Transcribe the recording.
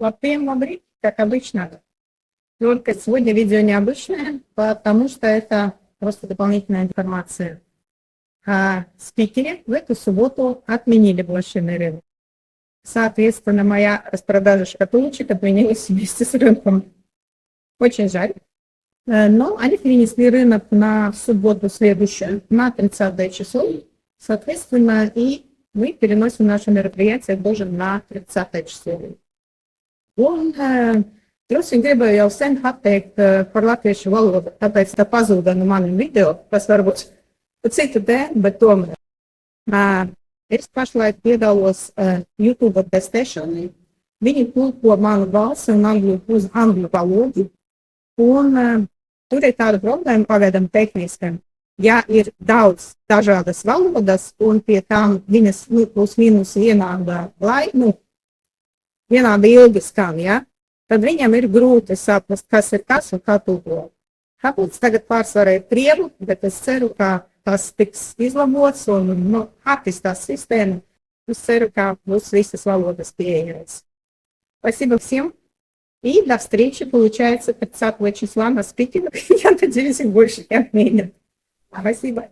Латвия говорит, как обычно. Только сегодня видео необычное, потому что это просто дополнительная информация. В спикере в эту субботу отменили блошиный рынок. Соответственно, моя распродажа шкатулочек отменилась вместе с рынком. Очень жаль. Но они перенесли рынок на субботу следующую, на 30 число. Соответственно, и мы переносим наше мероприятие тоже на 30 число. Un drusku gribēju jau sen pateikt par latviešu valodu, tāpēc tā pazuda no maniem video, kas varbūt citu dēļ, bet tomēr. Es pašlaik piedalos YouTube testēšanai. Viņi tulko manu balsi un uz angļu valodu. Un tur ir tāda problēma pagaidām tehniska. Ja ir daudz dažādas valodas un pie tām viņas plus mīnus vienāda vienādi ilgi skan, ja? Tad viņam ir grūti saprast, kas ir kas un kā tulko. Kāpēc tagad pārsvarā ir krievu, bet es ceru, ka tas tiks izlabots un attīstās система. Es ceru, ka būs visas valodas pieejamas. Спасибо всем. И до встречи, получается, 30 числа на спикинг. Я надеюсь, их больше не отменят. Спасибо.